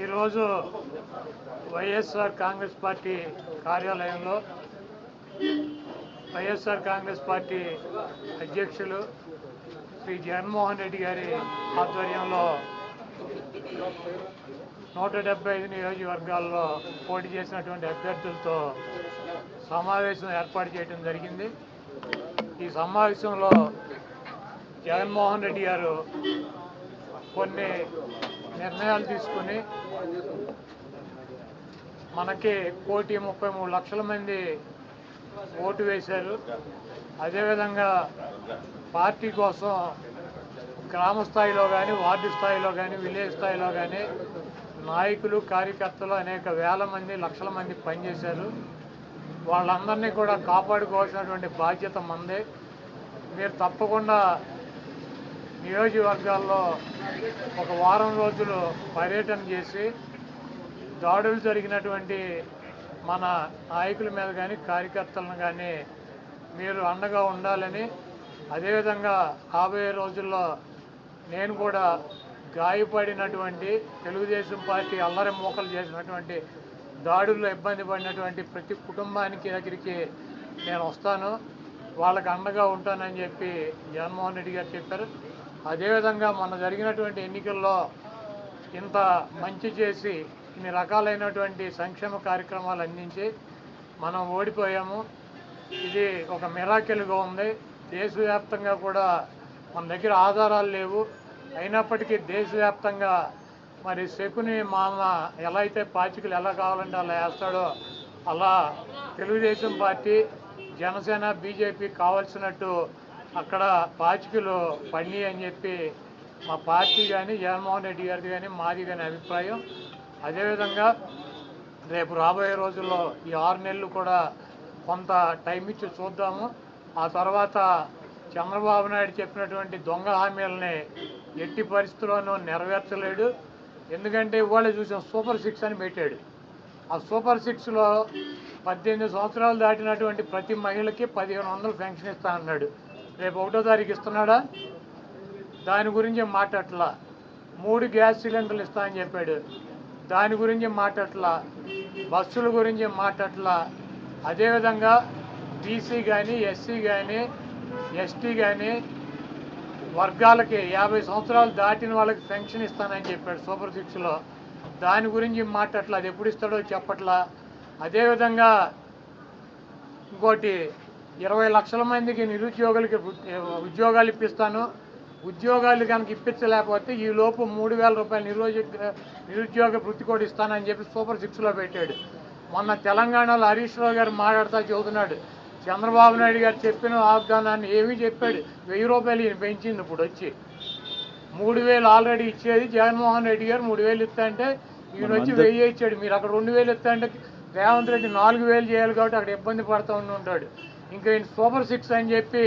ఈరోజు వైఎస్ఆర్ కాంగ్రెస్ పార్టీ కార్యాలయంలో వైఎస్ఆర్ కాంగ్రెస్ పార్టీ అధ్యక్షులు శ్రీ జగన్మోహన్ రెడ్డి గారి ఆధ్వర్యంలో 175 నియోజకవర్గాల్లో పోటీ చేసినటువంటి అభ్యర్థులతో సమావేశం ఏర్పాటు చేయడం జరిగింది. ఈ సమావేశంలో జగన్మోహన్ రెడ్డి గారు కొన్ని నిర్ణయాలు తీసుకుని మనకి 1,33 లక్షల మంది ఓటు వేశారు. అదేవిధంగా పార్టీ కోసం గ్రామ స్థాయిలో కానీ, వార్డు స్థాయిలో కానీ, విలేజ్ స్థాయిలో కానీ నాయకులు, కార్యకర్తలు అనేక వేల మంది, లక్షల మంది పనిచేశారు. వాళ్ళందరినీ కూడా కాపాడుకోవాల్సినటువంటి బాధ్యత మందే. మీరు తప్పకుండా నియోజకవర్గాల్లో ఒక వారం రోజులు పర్యటన చేసి దాడులు జరిగినటువంటి మన నాయకుల మీద కానీ, కార్యకర్తలను కానీ మీరు అండగా ఉండాలని, అదేవిధంగా రాబోయే రోజుల్లో నేను కూడా గాయపడినటువంటి తెలుగుదేశం పార్టీ అల్లరి మూకలు చేసినటువంటి దాడుల్లో ఇబ్బంది పడినటువంటి ప్రతి కుటుంబానికి దగ్గరికి నేను వస్తాను, వాళ్ళకి అండగా ఉంటానని చెప్పి జగన్మోహన్ రెడ్డి గారు చెప్పారు. అదేవిధంగా మొన్న జరిగినటువంటి ఎన్నికల్లో ఇంత మంచి చేసి ఇన్ని రకాలైనటువంటి సంక్షేమ కార్యక్రమాలు అందించి మనం ఓడిపోయాము. ఇది ఒక మిరాకిల్గా ఉంది. దేశవ్యాప్తంగా కూడా మన దగ్గర ఆధారాలు లేవు, అయినప్పటికీ దేశవ్యాప్తంగా మరి శకుని మామ ఎలా అయితే పాచికలు ఎలా కావాలంటే అలా వేస్తాడో అలా తెలుగుదేశం పార్టీ, జనసేన, బీజేపీ కావాల్సినట్టు అక్కడ పాచికలు పడి అని చెప్పి మా పార్టీ కానీ, జగన్మోహన్ రెడ్డి గారిది కానీ, మాది కానీ అభిప్రాయం. అదేవిధంగా రేపు రాబోయే రోజుల్లో ఈ 6 నెలలు కూడా కొంత టైం ఇచ్చి చూద్దాము. ఆ తర్వాత చంద్రబాబు నాయుడు చెప్పినటువంటి దొంగ హామీలని ఎట్టి పరిస్థితుల్లోనూ నెరవేర్చలేడు. ఎందుకంటే ఇవాళ చూసిన సూపర్ 6 అని పెట్టాడు. ఆ సూపర్ 6లో 18 సంవత్సరాలు దాటినటువంటి ప్రతి మహిళకి 1,500 పెన్షన్ ఇస్తా అన్నాడు. రేపు 1వ తారీఖు ఇస్తున్నాడా? దాని గురించి మాట్లాడట్లా. 3 గ్యాస్ సిలిండర్లు ఇస్తా అని చెప్పాడు, దాని గురించి మాట్లాడట్లా. బస్సుల గురించి మాట్లాడట్లా. అదేవిధంగా బీసీ కానీ, ఎస్సీ కానీ, ఎస్టీ కానీ వర్గాలకి 50 సంవత్సరాలు దాటిన వాళ్ళకి పెన్షన్ ఇస్తానని చెప్పాడు సూపర్ 6లో, దాని గురించి మాట్లాడట్లా. అది ఎప్పుడు ఇస్తాడో చెప్పట్లా. అదేవిధంగా ఇంకోటి 20 లక్షల మందికి నిరుద్యోగులకి ఉద్యోగాలు ఇప్పిస్తాను, ఉద్యోగాలు కనుక ఇప్పించలేకపోతే ఈ లోపు 3,000 రూపాయలు నిరుద్యోగ వృత్తి కూడా ఇస్తానని చెప్పి సూపర్ 6లో పెట్టాడు. మొన్న తెలంగాణలో హరీష్ రావు గారు మాట్లాడుతూ చెబుతున్నాడు, చంద్రబాబు నాయుడు గారు చెప్పిన వాగ్దానాన్ని ఏమీ చెప్పాడు. 1,000 రూపాయలు ఈయన పెంచింది. ఇప్పుడు వచ్చి 3,000 ఆల్రెడీ ఇచ్చేది జగన్మోహన్ రెడ్డి గారు. 3,000 ఇస్తా అంటే ఈయన వచ్చి 1,000 ఇచ్చాడు. మీరు అక్కడ 2,000 ఇస్తా అంటే రేవంత్ రెడ్డి 4,000 చేయాలి కాబట్టి అక్కడ ఇబ్బంది పడుతూ ఉంటాడు. ఇంకా ఈయన సూపర్ 6 అని చెప్పి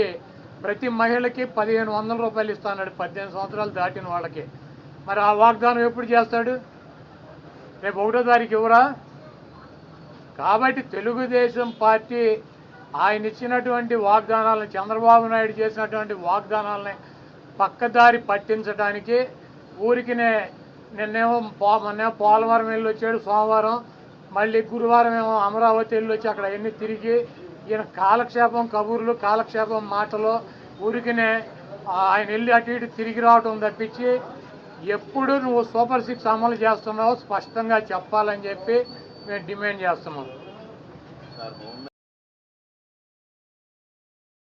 ప్రతి మహిళకి 1,500 రూపాయలు ఇస్తా అన్నాడు 18 సంవత్సరాలు దాటిన వాళ్ళకి. మరి ఆ వాగ్దానం ఎప్పుడు చేస్తాడు? రేపు 1వ తారీఖు ఇవ్వరా? కాబట్టి తెలుగుదేశం పార్టీ ఆయన ఇచ్చినటువంటి వాగ్దానాలను, చంద్రబాబు నాయుడు చేసినటువంటి వాగ్దానాలని పక్కదారి పట్టించడానికి ఊరికినే మొన్నేమో పోలవరం వెళ్ళి వచ్చాడు సోమవారం, మళ్ళీ గురువారం ఏమో అమరావతి వెళ్ళి వచ్చి అక్కడ ఎన్ని తిరిగి ఈయన కాలక్షేపం కబుర్లు, కాలక్షేపం మాటలు, ఊరికినే ఆయన వెళ్ళి అటు ఇటు తిరిగి రావటం తప్పించి ఎప్పుడు నువ్వు సూపర్ 6 అమలు చేస్తున్నావో స్పష్టంగా చెప్పాలని చెప్పి మేము డిమాండ్ చేస్తున్నాం.